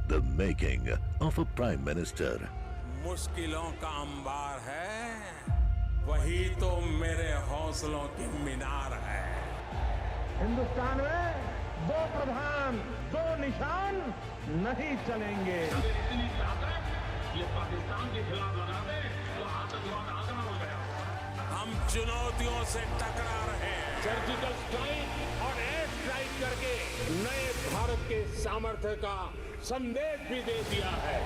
The making of a prime minister. मुश्किलों का अंबार है, वही तो मेरे हौसलों की मीनार है। हिंदुस्तान में दो प्रधान, दो निशान नहीं चलेंगे। इतनी ताकत ये पाकिस्तान के खिलाफ लगा दे तो आतंकवाद आगरा हो गया। हम चुनौतियों से टकरा रहे हैं। सर्जिकल स्ट्राइक और एयर स्ट्राइक करके नए भारत के सामर्थ्य का संदेश भी दे दिया है।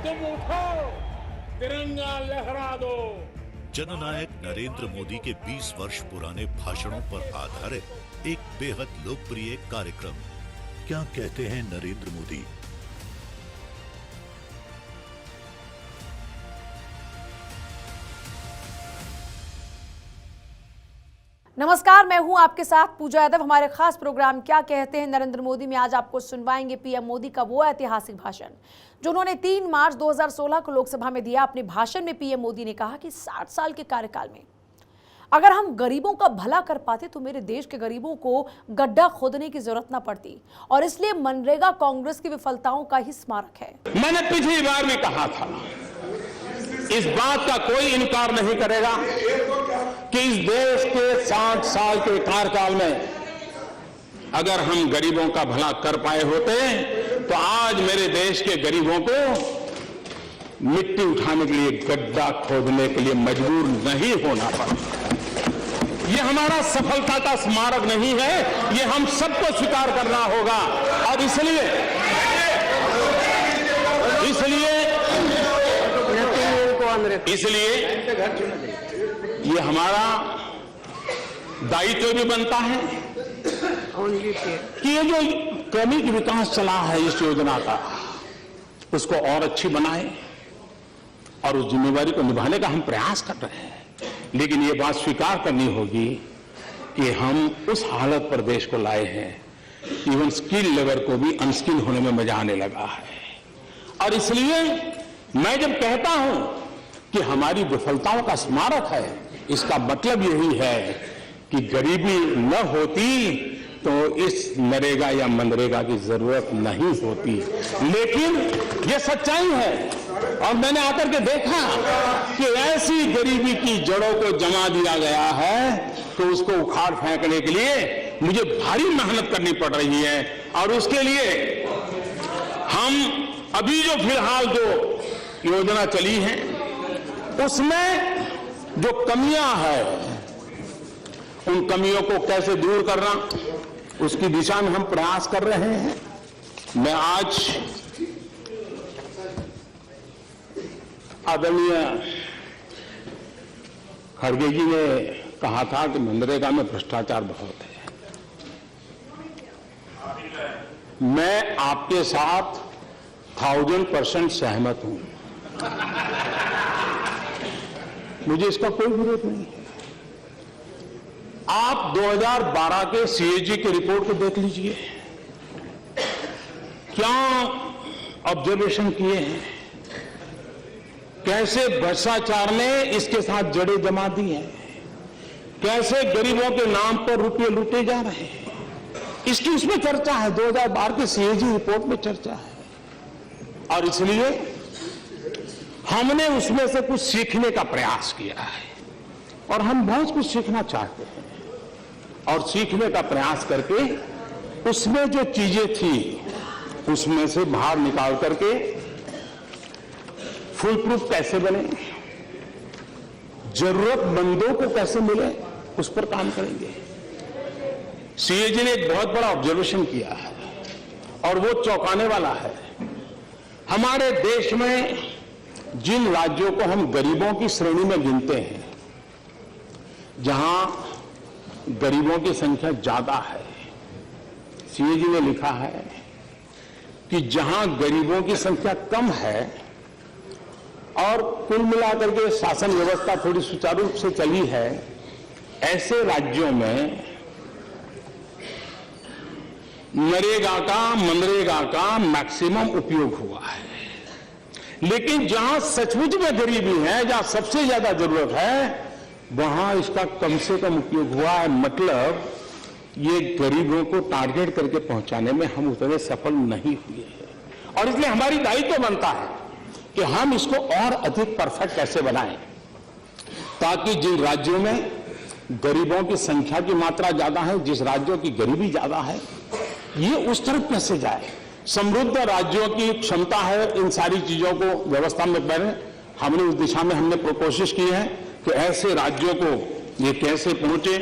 तुम उठो, तिरंगा लहरा दो। जननायक नरेंद्र मोदी के 20 वर्ष पुराने भाषणों पर आधारित एक बेहद लोकप्रिय कार्यक्रम। क्या कहते हैं नरेंद्र मोदी? नमस्कार, मैं हूं आपके साथ पूजा यादव। हमारे खास प्रोग्राम क्या कहते हैं नरेंद्र मोदी में आज आपको सुनवाएंगे पीएम मोदी का वो ऐतिहासिक भाषण जो उन्होंने 3 मार्च 2016 को लोकसभा में दिया। अपने भाषण में पीएम मोदी ने कहा कि 60 साल के कार्यकाल में अगर हम गरीबों का भला कर पाते तो मेरे देश के गरीबों को गड्ढा खोदने की जरूरत न पड़ती, और इसलिए मनरेगा कांग्रेस की विफलताओं का ही स्मारक है। मैंने पिछली बार भी कहा था, इस बात का कोई इनकार नहीं करेगा कि इस देश के 60 साल के कार्यकाल में अगर हम गरीबों का भला कर पाए होते तो आज मेरे देश के गरीबों को मिट्टी उठाने के लिए गड्ढा खोदने के लिए मजबूर नहीं होना पड़ता। ये हमारा सफलता का स्मारक नहीं है, ये हम सबको स्वीकार करना होगा। और इसलिए ये हमारा दायित्व भी बनता है कि ये जो क्रमिक विकास चला है इस योजना का, उसको और अच्छी बनाए, और उस जिम्मेवारी को निभाने का हम प्रयास कर रहे हैं। लेकिन ये बात स्वीकार करनी होगी कि हम उस हालत पर देश को लाए हैं, इवन स्किल लेवल को भी अनस्किल होने में मजा आने लगा है। और इसलिए मैं जब कहता हूं कि हमारी विफलताओं का स्मारक है, इसका मतलब यही है कि गरीबी न होती तो इस नरेगा या मनरेगा की जरूरत नहीं होती। लेकिन यह सच्चाई है, और मैंने आकर के देखा कि ऐसी गरीबी की जड़ों को जमा दिया गया है तो उसको उखाड़ फेंकने के लिए मुझे भारी मेहनत करनी पड़ रही है। और उसके लिए हम अभी जो फिलहाल जो योजना चली है उसमें जो कमियां हैं, उन कमियों को कैसे दूर करना, उसकी दिशा में हम प्रयास कर रहे हैं। मैं आज आदरणीय खड़गे जी ने कहा था कि मनरेगा में भ्रष्टाचार बहुत है। मैं आपके साथ 1000% सहमत हूं, मुझे इसका कोई विरोध नहीं है। आप 2012 के सीएजी की रिपोर्ट को देख लीजिए, क्या ऑब्जर्वेशन किए हैं, कैसे भ्रष्टाचार ने इसके साथ जड़ें जमा दी हैं, कैसे गरीबों के नाम पर रुपये लूटे जा रहे हैं, इसकी उसमें चर्चा है। 2012 के सीएजी रिपोर्ट में चर्चा है। और इसलिए हमने उसमें से कुछ सीखने का प्रयास किया है, और हम बहुत कुछ सीखना चाहते हैं। और सीखने का प्रयास करके उसमें जो चीजें थी उसमें से बाहर निकाल करके फुल प्रूफ कैसे बने, जरूरतमंदों को कैसे मिले, उस पर काम करेंगे। सीएजी ने एक बहुत बड़ा ऑब्जर्वेशन किया है, और वो चौंकाने वाला है। हमारे देश में जिन राज्यों को हम गरीबों की श्रेणी में गिनते हैं, जहां गरीबों की संख्या ज्यादा है, सीएजी ने लिखा है कि जहां गरीबों की संख्या कम है और कुल मिलाकर के शासन व्यवस्था थोड़ी सुचारू रूप से चली है, ऐसे राज्यों में नरेगा का, मनरेगा का मैक्सिमम उपयोग हुआ है। लेकिन जहां सचमुच में गरीबी है, जहां सबसे ज्यादा जरूरत है, वहां इसका कम से कम उपयोग हुआ है। मतलब ये गरीबों को टारगेट करके पहुंचाने में हम उतने सफल नहीं हुए हैं और इसलिए हमारी दायित्व बनता है कि हम इसको और अधिक परफेक्ट कैसे बनाएं ताकि जिन राज्यों में गरीबों की संख्या की मात्रा ज्यादा है, जिस राज्यों की गरीबी ज्यादा है, ये उस तरफ कैसे जाए। समृद्ध राज्यों की क्षमता है इन सारी चीजों को व्यवस्था में पहने, हमने उस दिशा में हमने कोशिश की है कि ऐसे राज्यों को ये कैसे पहुंचे।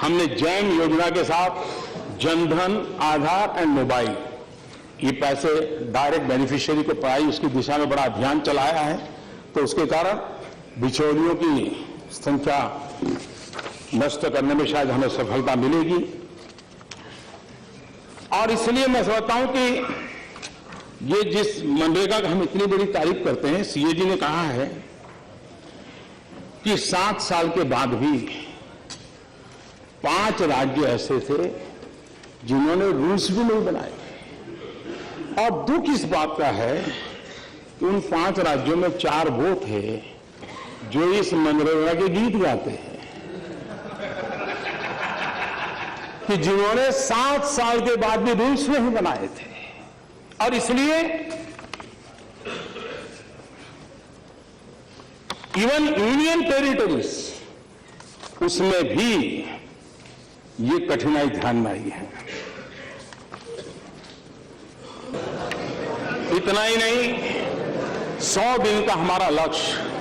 हमने जैन योजना के साथ जनधन, आधार एंड मोबाइल ये पैसे डायरेक्ट बेनिफिशियरी को पाई, उसकी दिशा में बड़ा अभियान चलाया है। तो उसके कारण बिचौलियों की संख्या नष्ट करने में शायद हमें सफलता मिलेगी। और इसलिए मैं समझता हूं कि ये जिस मनरेगा का हम इतनी बड़ी तारीफ करते हैं, सीएजी ने कहा है कि 7 साल के बाद भी 5 राज्य ऐसे थे जिन्होंने रूल्स भी नहीं बनाए। और दुख इस बात का है कि उन 5 राज्यों में 4 वो थे जो इस मनरेगा के गीत गाते हैं, कि जिन्होंने 7 साल के बाद भी रूल्स नहीं बनाए थे। और इसलिए इवन यूनियन टेरिटरीज उसमें भी ये कठिनाई ध्यान में आई है। इतना ही नहीं, 100 दिन का हमारा लक्ष्य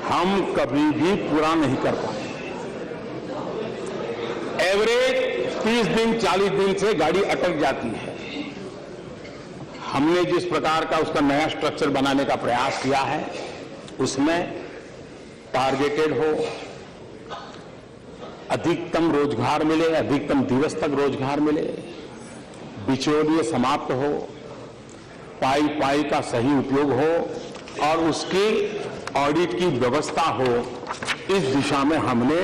हम कभी भी पूरा नहीं कर पाए। एवरेज 30 दिन 40 दिन से गाड़ी अटक जाती है। हमने जिस प्रकार का उसका नया स्ट्रक्चर बनाने का प्रयास किया है उसमें टारगेटेड हो, अधिकतम रोजगार मिले, अधिकतम दिवस तक रोजगार मिले, बिचौलिए समाप्त हो, पाई पाई का सही उपयोग हो और उसकी ऑडिट की व्यवस्था हो। इस दिशा में हमने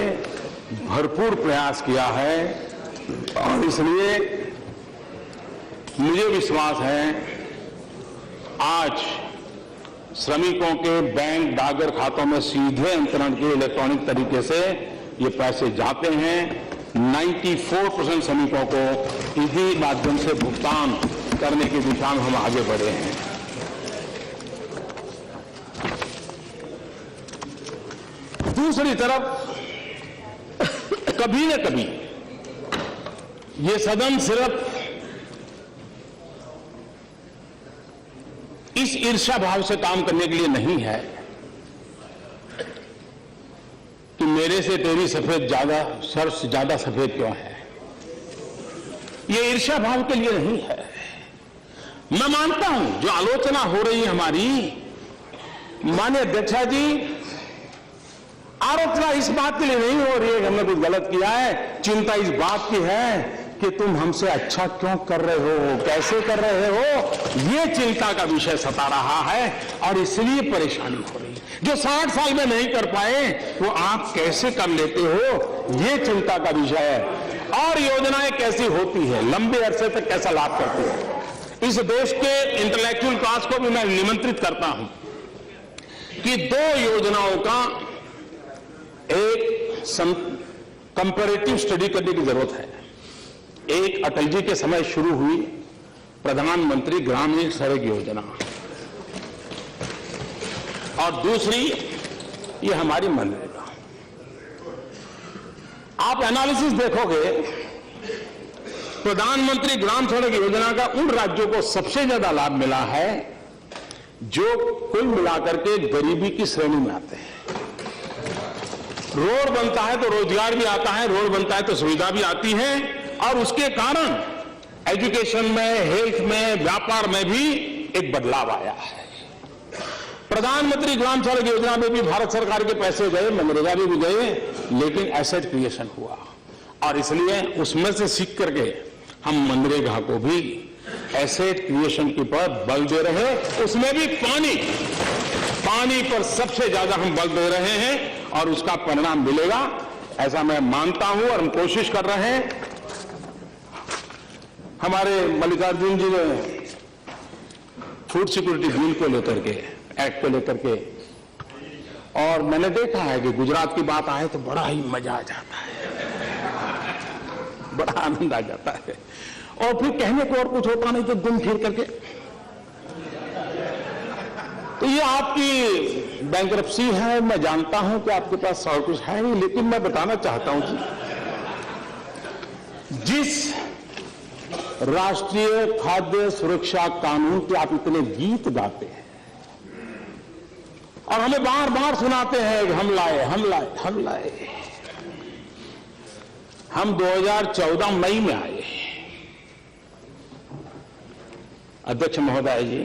भरपूर प्रयास किया है और इसलिए मुझे विश्वास है आज श्रमिकों के बैंक डाकघर खातों में सीधे अंतरण के इलेक्ट्रॉनिक तरीके से ये पैसे जाते हैं। 94% श्रमिकों को इसी माध्यम से भुगतान करने की दिशा में हम आगे बढ़े हैं। दूसरी तरफ कभी न कभी ये सदन सिर्फ इस ईर्ष्या भाव से काम करने के लिए नहीं है कि मेरे से तेरी सफेद ज्यादा, सर से ज्यादा सफेद क्यों है। ये ईर्ष्या भाव के लिए नहीं है। मैं मानता हूं जो आलोचना हो रही है हमारी, माननीय अध्यक्षा जी, आलोचना इस बात के लिए नहीं हो रही है कि हमने कुछ गलत किया है। चिंता इस बात की है कि तुम हमसे अच्छा क्यों कर रहे हो, कैसे कर रहे हो, ये चिंता का विषय सता रहा है और इसलिए परेशानी हो रही है। जो 60 साल में नहीं कर पाए वो आप कैसे कर लेते हो, ये चिंता का विषय है। और योजनाएं कैसी होती है, लंबे अरसे तक कैसा लाभ करती है। इस देश के इंटेलेक्चुअल क्लास को भी मैं निमंत्रित करता हूं कि 2 योजनाओं का एक कंपैरेटिव स्टडी करने की जरूरत है। एक अटल जी के समय शुरू हुई प्रधानमंत्री ग्रामीण सड़क योजना और दूसरी ये हमारी मनरेगा। आप एनालिसिस देखोगे, प्रधानमंत्री ग्राम सड़क योजना का उन राज्यों को सबसे ज्यादा लाभ मिला है जो कुल मिलाकर के गरीबी की श्रेणी में आते हैं। रोड बनता है तो रोजगार भी आता है, रोड बनता है तो सुविधा भी आती है और उसके कारण एजुकेशन में, हेल्थ में, व्यापार में भी एक बदलाव आया है। प्रधानमंत्री ग्राम सड़क योजना में भी भारत सरकार के पैसे गए, मनरेगा भी गए, लेकिन एसेट क्रिएशन हुआ और इसलिए उसमें से सीख करके हम मनरेगा को भी एसेट क्रिएशन के पर बल दे रहे हैं। उसमें भी पानी पर सबसे ज्यादा हम बल दे रहे हैं और उसका परिणाम मिलेगा ऐसा मैं मानता हूं और हम कोशिश कर रहे हैं। हमारे मल्लिकार्जुन जी ने फूड सिक्योरिटी बिल को लेकर के, एक्ट को लेकर के, और मैंने देखा है कि गुजरात की बात आए तो बड़ा ही मजा आ जाता है। बड़ा आनंद आ जाता है। और फिर कहने को और कुछ होता नहीं तो दुम फिर करके, तो ये आपकी बैंकरप्सी है। मैं जानता हूं कि आपके पास और कुछ है नहीं, लेकिन मैं बताना चाहता हूं कि जिस राष्ट्रीय खाद्य सुरक्षा कानून के आप इतने गीत गाते हैं और हमें बार बार सुनाते हैं कि हम लाए हम लाए हम लाए, हम 2014 मई में आए। अध्यक्ष महोदय जी,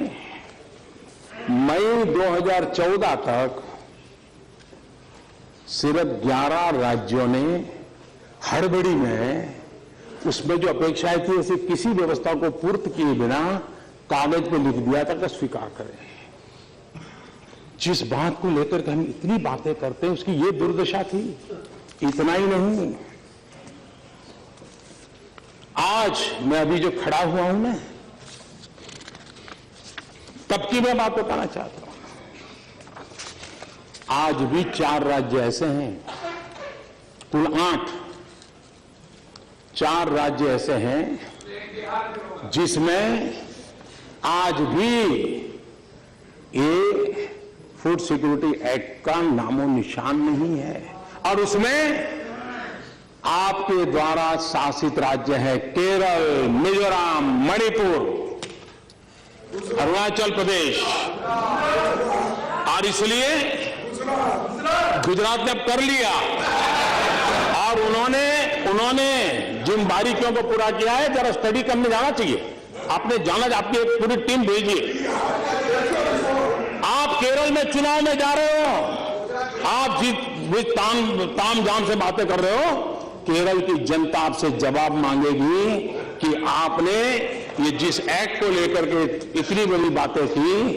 मई 2014 तक सिर्फ 11 राज्यों ने हड़बड़ी में उसमें जो अपेक्षाएं थी ऐसी किसी व्यवस्था को पूर्त किए बिना कागज पे लिख दिया था कि स्वीकार करें। जिस बात को लेकर के हम इतनी बातें करते हैं उसकी ये दुर्दशा थी। इतना ही नहीं, आज मैं अभी जो खड़ा हुआ हूं मैं, तब की मैं बात बताना चाहता हूं। आज भी 4 राज्य ऐसे हैं, कुल 8 4 राज्य ऐसे हैं जिसमें आज भी ये फूड सिक्योरिटी एक्ट का नामो निशान नहीं है। और उसमें आपके द्वारा शासित राज्य है केरल, मिजोरम, मणिपुर, अरुणाचल प्रदेश, और इसलिए गुजरात ने अब कर लिया और उन्होंने जिन बारीकियों को पूरा किया है जरा स्टडी करने जाना चाहिए। आपने जाना, आपकी एक पूरी टीम भेजिए। आप केरल में चुनाव में जा रहे हो, आप जिस ताम झाम से बातें कर रहे हो, केरल की जनता आपसे जवाब मांगेगी कि आपने ये जिस एक्ट को लेकर के इतनी बड़ी बातें की,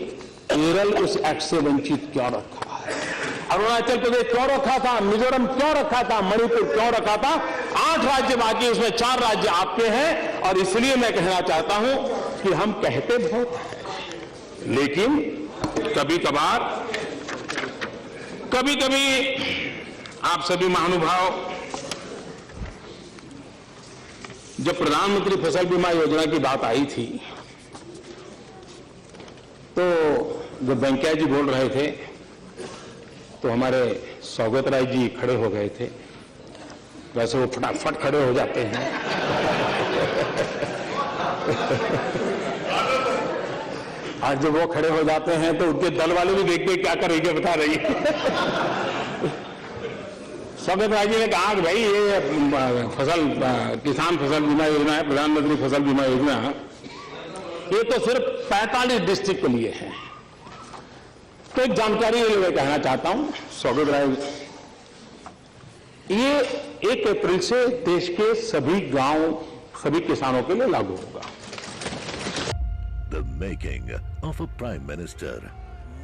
केरल उस एक्ट से वंचित क्यों रखा है, अरुणाचल प्रदेश क्यों रखा था, मिजोरम क्यों रखा था, मणिपुर क्यों रखा था। 8 राज्य बाकी, उसमें 4 राज्य आपके हैं। और इसलिए मैं कहना चाहता हूं कि हम कहते बहुत हैं, लेकिन कभी कभी आप सभी महानुभाव, जब प्रधानमंत्री फसल बीमा योजना की बात आई थी तो जब वेंकैया जी बोल रहे थे तो हमारे सौगत राय जी खड़े हो गए थे। वैसे वो फटाफट खड़े हो जाते हैं और जब वो खड़े हो जाते हैं तो उनके दल वाले भी देखते क्या करेंगे बता रही है। सौगत राय जी ने कहा कि भाई ये किसान फसल बीमा योजना है, प्रधानमंत्री फसल बीमा योजना, ये तो सिर्फ 45 डिस्ट्रिक्ट के लिए है। तो एक जानकारी मैं कहना चाहता हूं सौगत राय, ये 1 अप्रैल से देश के सभी गांव, सभी किसानों के लिए लागू होगा। The making of a prime minister.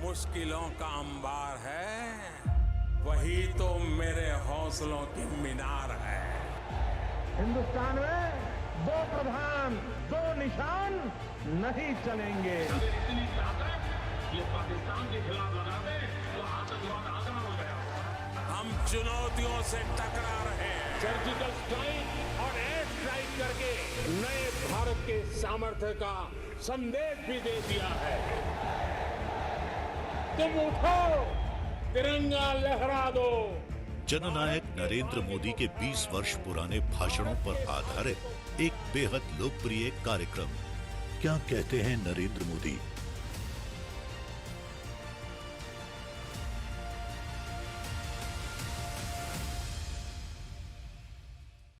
मुश्किलों का अंबार है, वही तो मेरे हौसलों की मीनार है। हिंदुस्तान में 2 प्रधान 2 निशान नहीं चलेंगे। इतनी ताकत ये पाकिस्तान के खिलाफ लगा दे तो आतंकवाद आसान हो गया। हम चुनौतियों से टकरा रहे हैं। सर्जिकल स्ट्राइक और एयर स्ट्राइक करके नए भारत के सामर्थ्य का संदेश भी दे दिया है। तुम उठो, तिरंगा लहरा दो। जननायक नरेंद्र मोदी के 20 वर्ष पुराने भाषणों पर आधारित एक बेहद लोकप्रिय कार्यक्रम क्या कहते हैं नरेंद्र मोदी